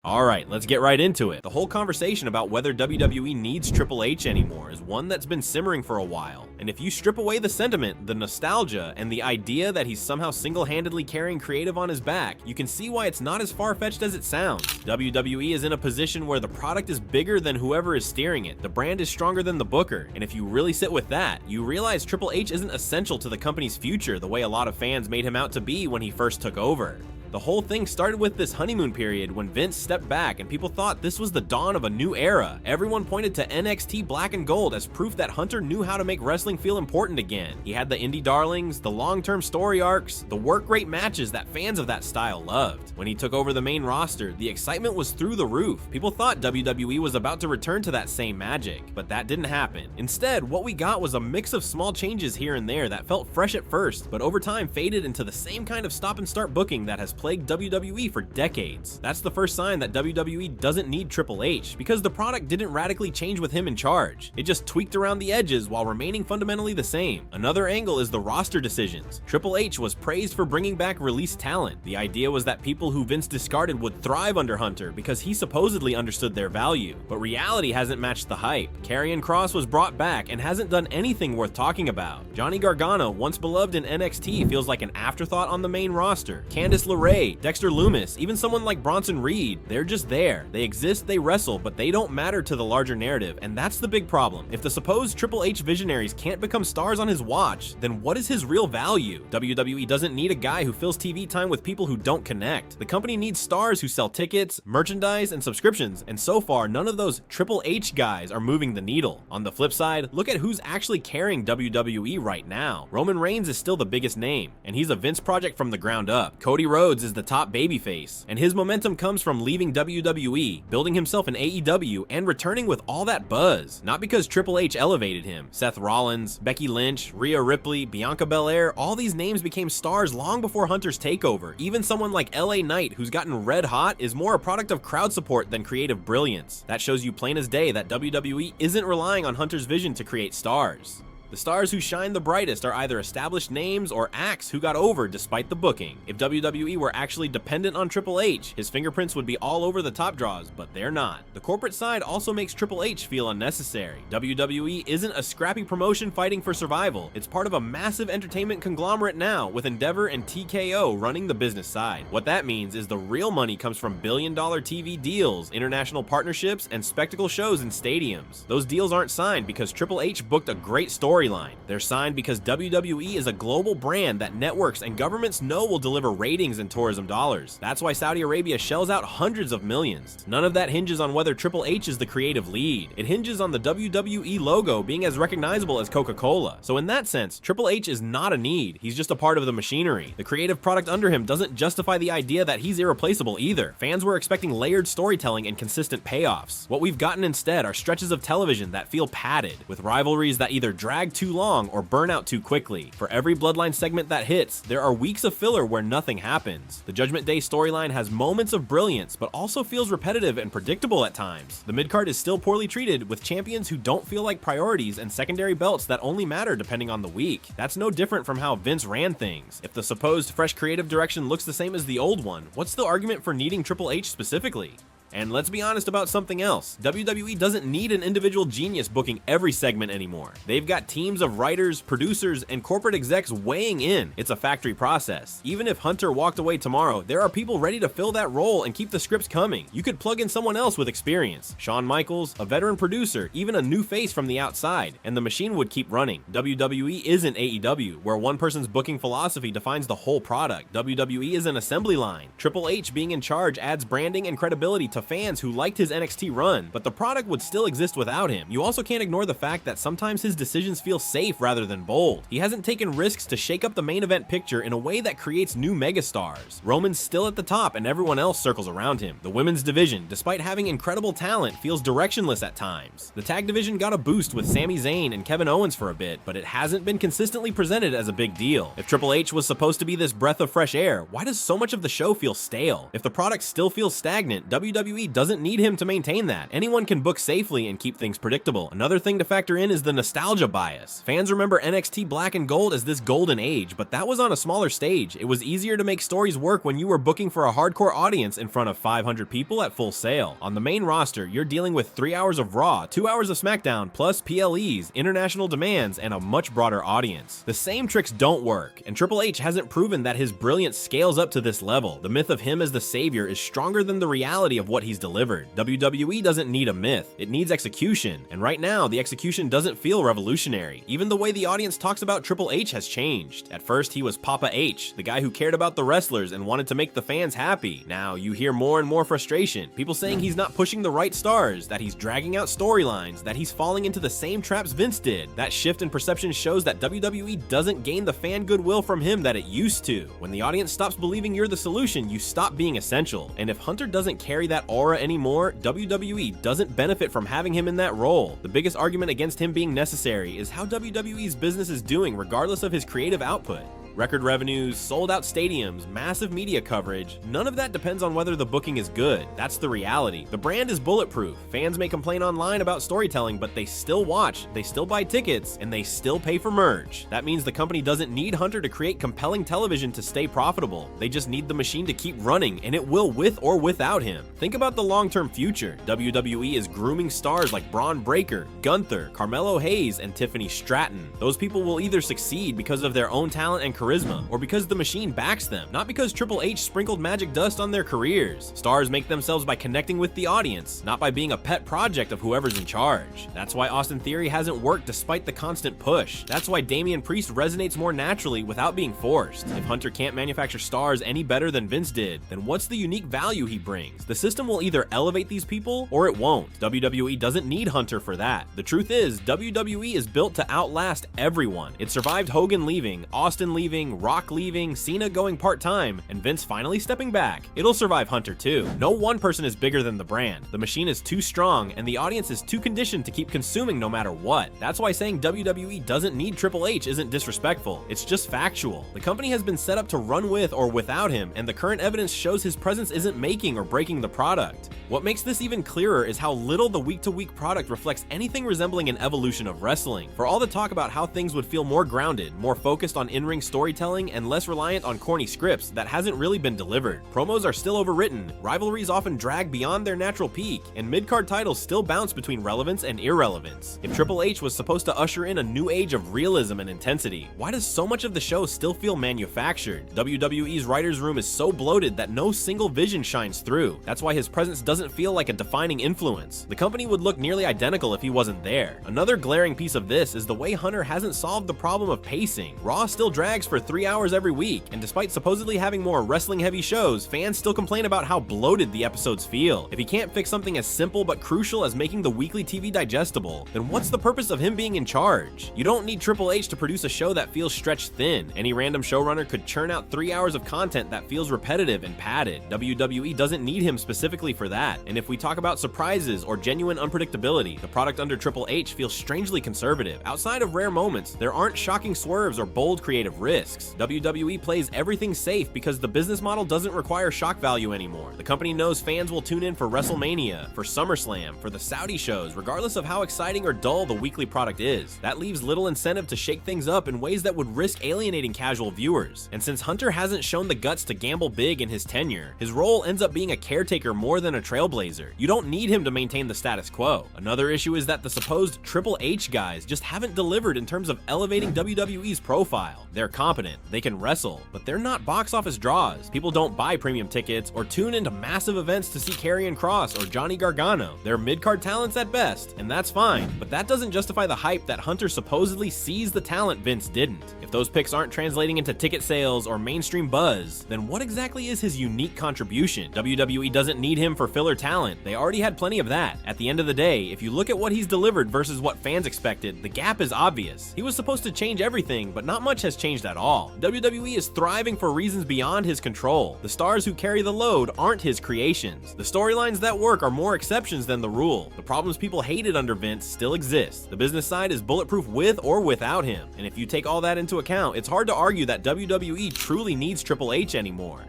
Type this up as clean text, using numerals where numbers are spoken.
Alright, let's get right into it. The whole conversation about whether WWE needs Triple H anymore is one that's been simmering for a while. And if you strip away the sentiment, the nostalgia, and the idea that he's somehow single-handedly carrying creative on his back, you can see why it's not as far-fetched as it sounds. WWE is in a position where the product is bigger than whoever is steering it, the brand is stronger than the booker, and if you really sit with that, you realize Triple H isn't essential to the company's future the way a lot of fans made him out to be when he first took over. The whole thing started with this honeymoon period when Vince stepped back and people thought this was the dawn of a new era. Everyone pointed to NXT Black and Gold as proof that Hunter knew how to make wrestling feel important again. He had the indie darlings, the long-term story arcs, the work rate matches that fans of that style loved. When he took over the main roster, the excitement was through the roof. People thought WWE was about to return to that same magic, but that didn't happen. Instead, what we got was a mix of small changes here and there that felt fresh at first, but over time faded into the same kind of stop-and-start booking that has plagued WWE for decades. That's the first sign that WWE doesn't need Triple H, because the product didn't radically change with him in charge. It just tweaked around the edges while remaining fundamentally the same. Another angle is the roster decisions. Triple H was praised for bringing back released talent. The idea was that people who Vince discarded would thrive under Hunter because he supposedly understood their value. But reality hasn't matched the hype. Karrion Kross was brought back and hasn't done anything worth talking about. Johnny Gargano, once beloved in NXT, feels like an afterthought on the main roster. Candice LeRae, Dexter Lumis, even someone like Bronson Reed, they're just there. They exist, they wrestle, but they don't matter to the larger narrative, and that's the big problem. If the supposed Triple H visionaries can't become stars on his watch, then what is his real value? WWE doesn't need a guy who fills TV time with people who don't connect. The company needs stars who sell tickets, merchandise, and subscriptions, and so far, none of those Triple H guys are moving the needle. On the flip side, look at who's actually carrying WWE right now. Roman Reigns is still the biggest name, and he's a Vince project from the ground up. Cody Rhodes is the top babyface, and his momentum comes from leaving WWE, building himself in AEW, and returning with all that buzz. Not because Triple H elevated him. Seth Rollins, Becky Lynch, Rhea Ripley, Bianca Belair, all these names became stars long before Hunter's takeover. Even someone like LA Knight, who's gotten red hot, is more a product of crowd support than creative brilliance. That shows you plain as day that WWE isn't relying on Hunter's vision to create stars. The stars who shine the brightest are either established names or acts who got over despite the booking. If WWE were actually dependent on Triple H, his fingerprints would be all over the top draws, but they're not. The corporate side also makes Triple H feel unnecessary. WWE isn't a scrappy promotion fighting for survival. It's part of a massive entertainment conglomerate now, with Endeavor and TKO running the business side. What that means is the real money comes from billion-dollar TV deals, international partnerships, and spectacle shows in stadiums. Those deals aren't signed because Triple H booked a great storyline. They're signed because WWE is a global brand that networks and governments know will deliver ratings and tourism dollars. That's why Saudi Arabia shells out hundreds of millions. None of that hinges on whether Triple H is the creative lead. It hinges on the WWE logo being as recognizable as Coca-Cola. So in that sense, Triple H is not a need. He's just a part of the machinery. The creative product under him doesn't justify the idea that he's irreplaceable either. Fans were expecting layered storytelling and consistent payoffs. What we've gotten instead are stretches of television that feel padded, with rivalries that either drag too long or burn out too quickly. For every Bloodline segment that hits, there are weeks of filler where nothing happens. The Judgment Day storyline has moments of brilliance, but also feels repetitive and predictable at times. The midcard is still poorly treated, with champions who don't feel like priorities and secondary belts that only matter depending on the week. That's no different from how Vince ran things. If the supposed fresh creative direction looks the same as the old one, what's the argument for needing Triple H specifically? And let's be honest about something else. WWE doesn't need an individual genius booking every segment anymore. They've got teams of writers, producers, and corporate execs weighing in. It's a factory process. Even if Hunter walked away tomorrow, there are people ready to fill that role and keep the scripts coming. You could plug in someone else with experience. Shawn Michaels, a veteran producer, even a new face from the outside, and the machine would keep running. WWE isn't AEW, where one person's booking philosophy defines the whole product. WWE is an assembly line. Triple H being in charge adds branding and credibility to fans who liked his NXT run, but the product would still exist without him. You also can't ignore the fact that sometimes his decisions feel safe rather than bold. He hasn't taken risks to shake up the main event picture in a way that creates new megastars. Roman's still at the top and everyone else circles around him. The women's division, despite having incredible talent, feels directionless at times. The tag division got a boost with Sami Zayn and Kevin Owens for a bit, but it hasn't been consistently presented as a big deal. If Triple H was supposed to be this breath of fresh air, why does so much of the show feel stale? If the product still feels stagnant, WWE WWE doesn't need him to maintain that. Anyone can book safely and keep things predictable. Another thing to factor in is the nostalgia bias. Fans remember NXT Black and Gold as this golden age, but that was on a smaller stage. It was easier to make stories work when you were booking for a hardcore audience in front of 500 people at Full Sail. On the main roster, you're dealing with 3 hours of Raw, 2 hours of SmackDown, plus PLEs, international demands, and a much broader audience. The same tricks don't work, and Triple H hasn't proven that his brilliance scales up to this level. The myth of him as the savior is stronger than the reality of what he's delivered. WWE doesn't need a myth, it needs execution, and right now the execution doesn't feel revolutionary. Even the way the audience talks about Triple H has changed. At first he was Papa H, the guy who cared about the wrestlers and wanted to make the fans happy. Now you hear more and more frustration, people saying he's not pushing the right stars, that he's dragging out storylines, that he's falling into the same traps Vince did. That shift in perception shows that WWE doesn't gain the fan goodwill from him that it used to. When the audience stops believing you're the solution, you stop being essential. And if Hunter doesn't carry that aura anymore, WWE doesn't benefit from having him in that role. The biggest argument against him being necessary is how WWE's business is doing regardless of his creative output. Record revenues, sold out stadiums, massive media coverage, none of that depends on whether the booking is good. That's the reality. The brand is bulletproof. Fans may complain online about storytelling, but they still watch, they still buy tickets, and they still pay for merch. That means the company doesn't need Hunter to create compelling television to stay profitable. They just need the machine to keep running, and it will with or without him. Think about the long-term future. WWE is grooming stars like Braun Breaker, Gunther, Carmelo Hayes, and Tiffany Stratton. Those people will either succeed because of their own talent and charisma, or because the machine backs them, not because Triple H sprinkled magic dust on their careers. Stars make themselves by connecting with the audience, not by being a pet project of whoever's in charge. That's why Austin Theory hasn't worked despite the constant push. That's why Damian Priest resonates more naturally without being forced. If Hunter can't manufacture stars any better than Vince did, then what's the unique value he brings? The system will either elevate these people or it won't. WWE doesn't need Hunter for that. The truth is, WWE is built to outlast everyone. It survived Hogan leaving, Austin leaving, Rock leaving, Cena going part-time, and Vince finally stepping back. It'll survive Hunter too. No one person is bigger than the brand. The machine is too strong, and the audience is too conditioned to keep consuming no matter what. That's why saying WWE doesn't need Triple H isn't disrespectful. It's just factual. The company has been set up to run with or without him, and the current evidence shows his presence isn't making or breaking the product. What makes this even clearer is how little the week-to-week product reflects anything resembling an evolution of wrestling. For all the talk about how things would feel more grounded, more focused on in-ring storytelling, and less reliant on corny scripts, that hasn't really been delivered. Promos are still overwritten, rivalries often drag beyond their natural peak, and mid-card titles still bounce between relevance and irrelevance. If Triple H was supposed to usher in a new age of realism and intensity, why does so much of the show still feel manufactured? WWE's writer's room is so bloated that no single vision shines through. That's why his presence doesn't feel like a defining influence. The company would look nearly identical if he wasn't there. Another glaring piece of this is the way Hunter hasn't solved the problem of pacing. Raw still drags for 3 hours every week, and despite supposedly having more wrestling-heavy shows, fans still complain about how bloated the episodes feel. If he can't fix something as simple but crucial as making the weekly TV digestible, then what's the purpose of him being in charge? You don't need Triple H to produce a show that feels stretched thin. Any random showrunner could churn out 3 hours of content that feels repetitive and padded. WWE doesn't need him specifically for that, and if we talk about surprises or genuine unpredictability, the product under Triple H feels strangely conservative. Outside of rare moments, there aren't shocking swerves or bold creative risks. WWE plays everything safe because the business model doesn't require shock value anymore. The company knows fans will tune in for WrestleMania, for SummerSlam, for the Saudi shows, regardless of how exciting or dull the weekly product is. That leaves little incentive to shake things up in ways that would risk alienating casual viewers. And since Hunter hasn't shown the guts to gamble big in his tenure, his role ends up being a caretaker more than a trailblazer. You don't need him to maintain the status quo. Another issue is that the supposed Triple H guys just haven't delivered in terms of elevating WWE's profile. They're competent, they can wrestle, but they're not box office draws. People don't buy premium tickets or tune into massive events to see Karrion Kross or Johnny Gargano. They're mid-card talents at best, and that's fine, but that doesn't justify the hype that Hunter supposedly sees the talent Vince didn't. If those picks aren't translating into ticket sales or mainstream buzz, then what exactly is his unique contribution? WWE doesn't need him for filler talent. They already had plenty of that. At the end of the day, if you look at what he's delivered versus what fans expected, the gap is obvious. He was supposed to change everything, but not much has changed at all. WWE is thriving for reasons beyond his control. The stars who carry the load aren't his creations. The storylines that work are more exceptions than the rule. The problems people hated under Vince still exist. The business side is bulletproof with or without him. And if you take all that into account, it's hard to argue that WWE truly needs Triple H anymore.